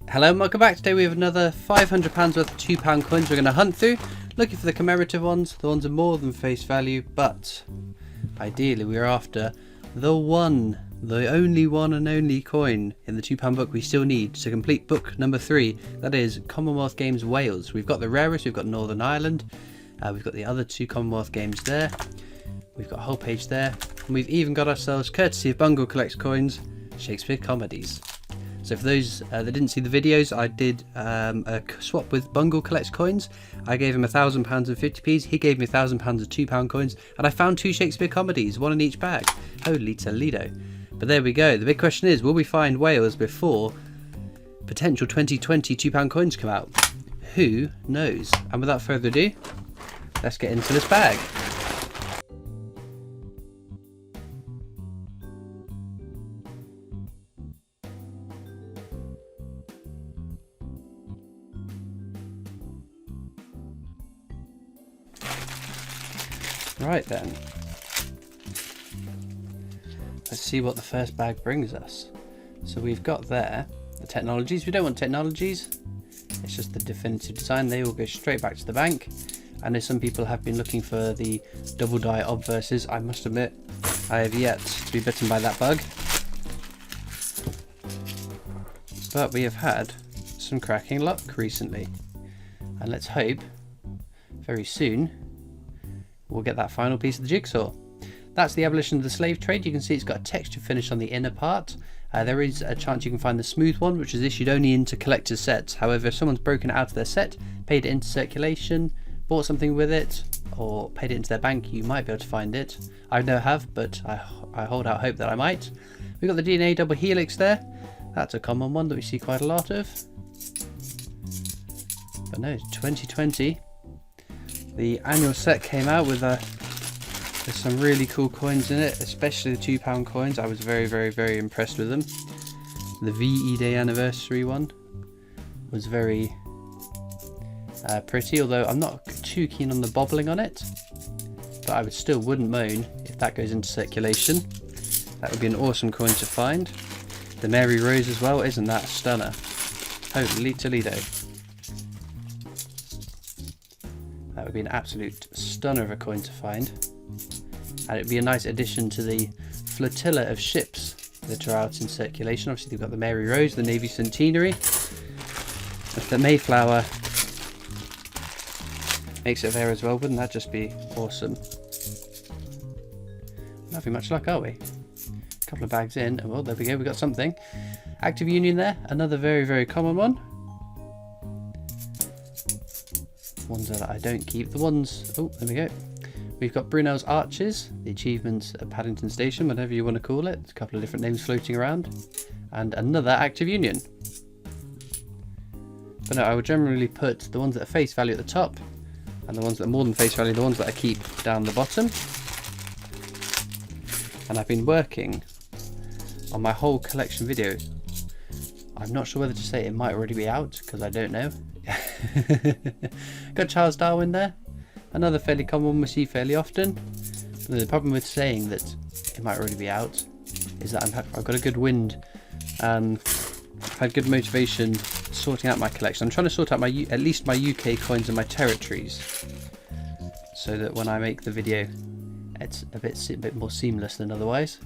Hello and welcome back. Today we have another £500 worth of £2 coins we're going to hunt through, looking for the commemorative ones. The ones are more than face value, but ideally we are after the only one and only coin in the £2 book we still need to complete book number 3. That is Commonwealth Games Wales. We've got the rarest, we've got Northern Ireland, we've got the other 2 Commonwealth Games there, we've got a whole page there, and we've even got ourselves, courtesy of Bungle Collects Coins, Shakespeare comedies. So for those that didn't see the videos, I did a swap with Bungle Collects Coins. I gave him £1,000 of 50p's, he gave me £1,000 of £2 coins, and I found 2 Shakespeare comedies, 1 in each bag. Holy Toledo. But there we go. The big question is, will we find Wales before potential 2020 £2 coins come out? Who knows? And without further ado, let's get into this bag. Right then, let's see what the first bag brings us. So we've got there the technologies. We don't want technologies, it's just the definitive design. They all go straight back to the bank. I know some people have been looking for the double die obverses. I must admit, I have yet to be bitten by that bug, but we have had some cracking luck recently, and let's hope very soon we'll get that final piece of the jigsaw. That's the abolition of the slave trade. You can see it's got a texture finish on the inner part. There is a chance you can find the smooth one, which is issued only into collector's sets. However, if someone's broken it out of their set, paid it into circulation, bought something with it, or paid it into their bank, you might be able to find it. I never have, but I hold out hope that I might. We've got the DNA double helix there. That's a common one that we see quite a lot of. But no, 2020. The annual set came out with there's some really cool coins in it, especially the £2 coins. I was very impressed with them. The VE Day anniversary one was very pretty, although I'm not too keen on the bobbling on it, but I wouldn't moan if that goes into circulation. That would be an awesome coin to find. The Mary Rose as well, isn't that a stunner? Holy Toledo. That would be an absolute stunner of a coin to find, and it'd be a nice addition to the flotilla of ships that are out in circulation. Obviously they've got the Mary Rose, the Navy Centenary. If the Mayflower makes it there as well, wouldn't that just be awesome? Not having much luck, are we? A couple of bags in, and well, there we go, we got something. Active Union there, another very common one. Ones that I don't keep. The ones, oh, there we go. We've got Brunel's Arches, the achievements at Paddington Station, whatever you want to call it. There's a couple of different names floating around. And another Active Union. But no, I would generally put the ones that are face value at the top, and the ones that are more than face value, the ones that I keep down the bottom. And I've been working on my whole collection video. I'm not sure whether to say it might already be out, because I don't know. Got Charles Darwin there, another fairly common one we see fairly often. But the problem with saying that it might already be out is that I've got a good wind and I've had good motivation sorting out my collection. I'm trying to sort out at least my UK coins and my territories, so that when I make the video it's a bit more seamless than otherwise.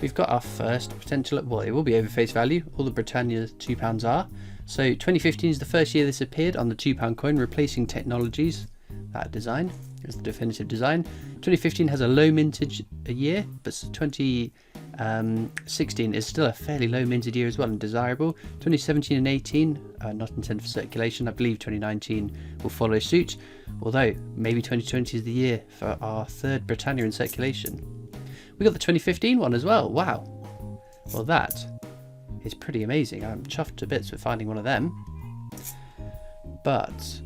We've got our first potential, well, it will be over face value. All the Britannia £2 are. So 2015 is the first year this appeared on the £2 coin, replacing technologies. That design is the definitive design. 2015 has a low mintage a year, but 2016 is still a fairly low minted year as well and desirable. 2017 and 18 are not intended for circulation. I believe 2019 will follow suit, although maybe 2020 is the year for our 3rd Britannia in circulation. We got the 2015 one as well. Wow. Well, that is pretty amazing. I'm chuffed to bits with finding one of them. But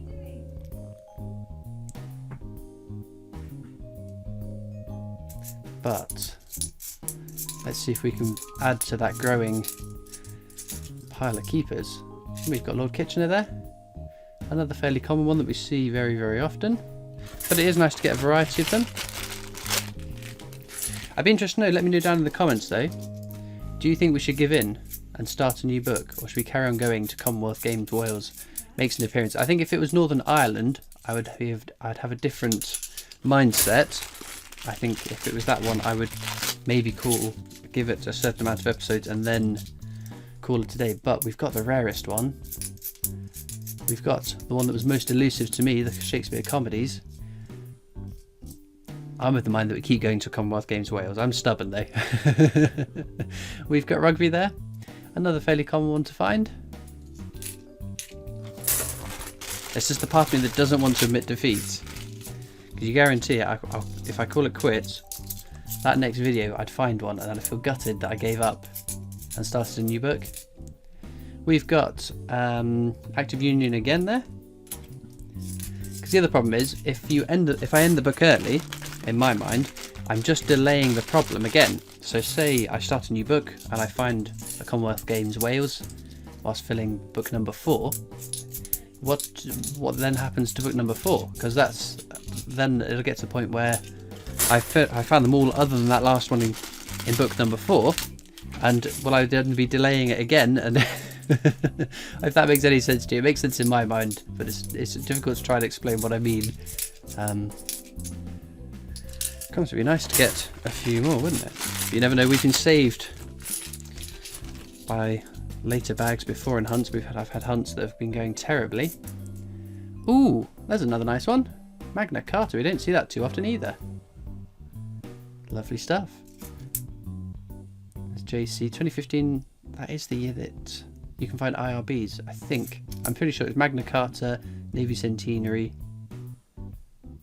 let's see if we can add to that growing pile of keepers. We've got Lord Kitchener there. Another fairly common one that we see very often. But it is nice to get a variety of them. I'd be interested to know, let me know down in the comments though, do you think we should give in and start a new book, or should we carry on going to Commonwealth Games Wales makes an appearance? I think if it was Northern Ireland, I'd have a different mindset. I think if it was that one, I would maybe give it a certain amount of episodes and then call it today. But we've got the rarest one. We've got the one that was most elusive to me, the Shakespeare comedies. I'm of the mind that we keep going to Commonwealth Games Wales. I'm stubborn though. We've got rugby there. Another fairly common one to find. It's just the part of me that doesn't want to admit defeat. Because you guarantee it, if I call it quits, that next video I'd find one and then I feel gutted that I gave up and started a new book. We've got Active Union again there. Because the other problem is, if I end the book early, in my mind, I'm just delaying the problem again. So say I start a new book and I find the Commonwealth Games Wales whilst filling book number 4. What then happens to book number 4? Because then it'll get to the point where I found them all other than that last one in book number 4, and will I then be delaying it again? And if that makes any sense to you, it makes sense in my mind, but it's difficult to try and explain what I mean. Comes to be nice to get a few more, wouldn't it? But you never know. We've been saved by later bags before in hunts. I've had hunts that have been going terribly. Ooh, there's another nice one. Magna Carta. We don't see that too often either. Lovely stuff. It's JC 2015. That is the year that you can find IRBs, I think. I'm pretty sure it's Magna Carta, Navy Centenary,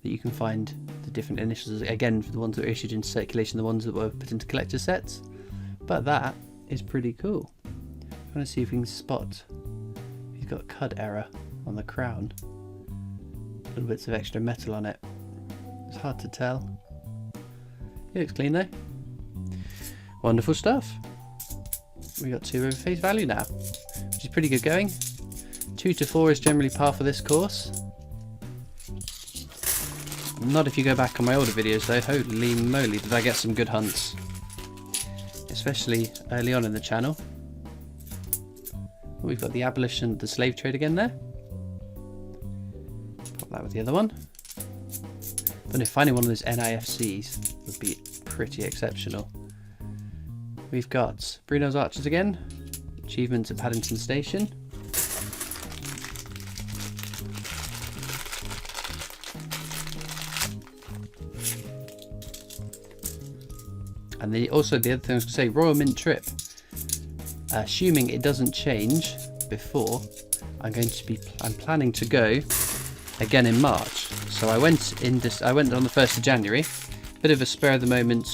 that you can find the different initials, again, for the ones that were issued into circulation, the ones that were put into collector sets. But that is pretty cool. I want to see if we can spot if he's got cud error on the crown. Little bits of extra metal on it. It's hard to tell. It looks clean though. Wonderful stuff. We got 2 over face value now, which is pretty good going. 2 to 4 is generally par for this course. Not if you go back on my older videos though. Holy moly, did I get some good hunts. Especially early on in the channel. We've got the abolition of the slave trade again there. Pop that with the other one. But if finding one of those NIFCs would be pretty exceptional. We've got Bruno's Archers again. Achievements at Paddington Station. And also the other thing I was going to say, Royal Mint trip. Assuming it doesn't change before, I'm planning to go again in March. So I went on the 1st of January, bit of a spur of the moment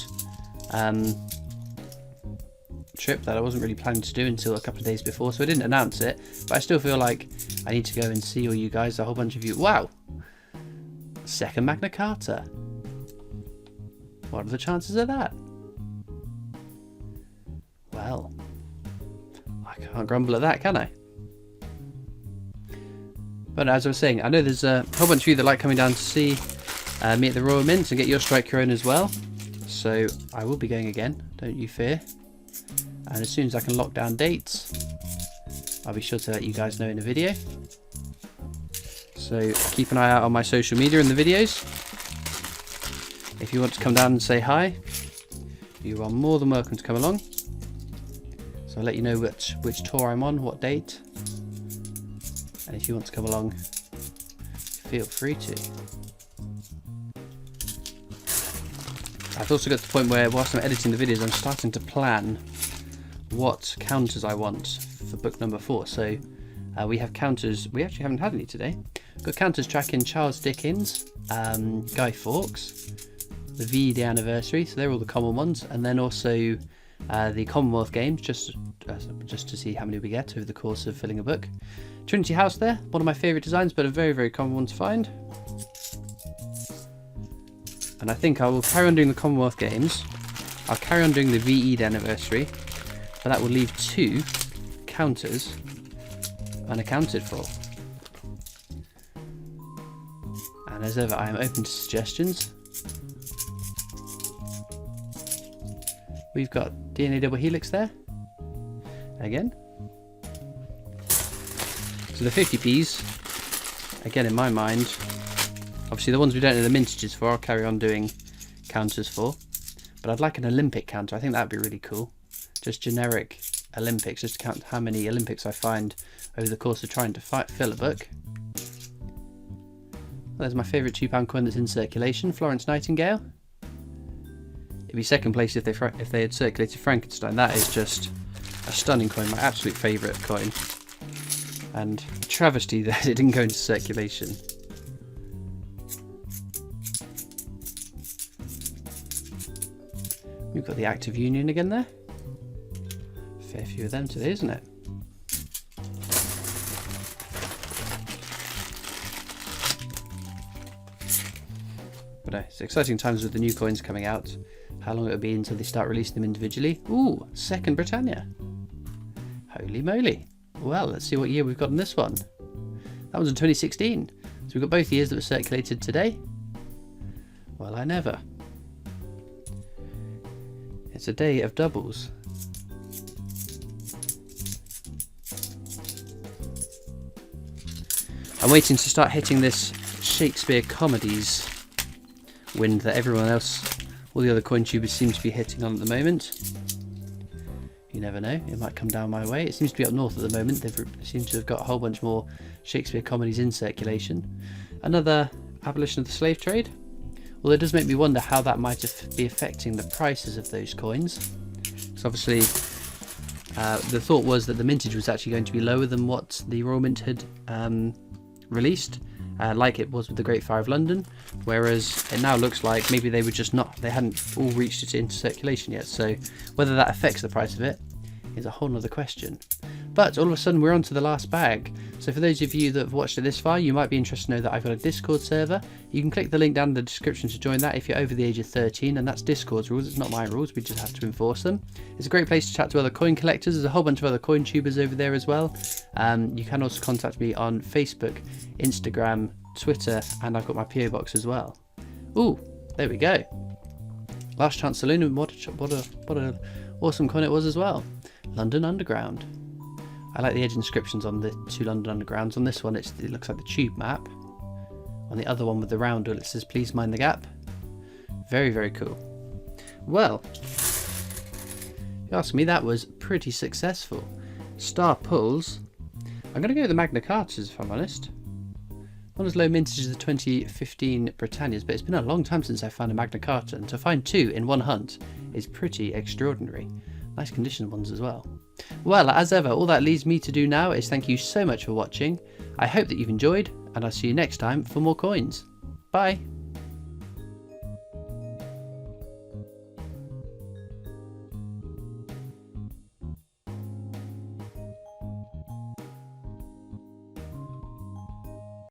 trip that I wasn't really planning to do until a couple of days before, so I didn't announce it, but I still feel like I need to go and see all you guys, a whole bunch of you. Wow! Second Magna Carta. What are the chances of that? Well, I can't grumble at that, can I? But as I was saying, I know there's a whole bunch of you that like coming down to see me at the Royal Mint and get your strike your own as well. So I will be going again, don't you fear. And as soon as I can lock down dates, I'll be sure to let you guys know in a video. So keep an eye out on my social media and the videos. If you want to come down and say hi, you are more than welcome to come along. So I'll let you know which tour I'm on, what date. And if you want to come along, feel free to. I've also got to the point where whilst I'm editing the videos, I'm starting to plan what counters I want for book number 4. So we have counters, we actually haven't had any today. We've got counters tracking Charles Dickens, Guy Fawkes, the VE Day anniversary, so they're all the common ones, and then also the Commonwealth Games, just to see how many we get over the course of filling a book. Trinity House there, one of my favourite designs, but a very, very common one to find. And I think I will carry on doing the Commonwealth Games. I'll carry on doing the VE Day anniversary, but that will leave 2 counters unaccounted for. And as ever, I am open to suggestions. We've got DNA Double Helix there. again. So the 50p's, again in my mind, obviously the ones we don't know the mintages for, I'll carry on doing counters for. But I'd like an Olympic counter. I think that'd be really cool. Just generic Olympics, just to count how many Olympics I find over the course of trying to fill a book. There's my favourite £2 coin that's in circulation, Florence Nightingale. It'd be second place if they had circulated Frankenstein. That is just a stunning coin, my absolute favourite coin. And a travesty that it didn't go into circulation. We've got the Active Union again there. Fair few of them today, isn't it? But it's exciting times with the new coins coming out. How long it'll be until they start releasing them individually. Ooh, second Britannia. Holy moly. Well, let's see what year we've got in this one. That was in 2016. So we've got both years that were circulated today. Well, I never. It's a day of doubles. I'm waiting to start hitting this Shakespeare comedies wind that everyone else, all the other coin tubers seem to be hitting on at the moment. You never know, it might come down my way. It seems to be up north at the moment. They seem to have got a whole bunch more Shakespeare comedies in circulation. Another abolition of the slave trade. Well, it does make me wonder how that might be affecting the prices of those coins. Because obviously, the thought was that the mintage was actually going to be lower than what the Royal Mint had released, like it was with the Great Fire of London. Whereas it now looks like maybe they were just not, they hadn't all reached it into circulation yet. So whether that affects the price of it is a whole other question. But all of a sudden we're on to the last bag. So for those of you that have watched it this far, you might be interested to know that I've got a Discord server. You can click the link down in the description to join that if you're over the age of 13, and that's Discord's rules, it's not my rules, we just have to enforce them. It's a great place to chat to other coin collectors. There's a whole bunch of other coin tubers over there as well. You can also contact me on Facebook, Instagram, Twitter, and I've got my PO box as well. Ooh, there we go. Last Chance Saloon, and what a awesome coin it was as well. London Underground. I like the edge inscriptions on the two London Undergrounds. On this one, it looks like the tube map. On the other one with the roundel, it says, "Please mind the gap." Very, very cool. Well, if you ask me, that was pretty successful. Star pulls. I'm going to go with the Magna Cartas, if I'm honest. Not as low mintage as the 2015 Britannias, but it's been a long time since I found a Magna Carta, and to find two in one hunt is pretty extraordinary. Nice condition ones as well. Well, as ever, all that leaves me to do now is thank you so much for watching. I hope that you've enjoyed, and I'll see you next time for more coins. Bye!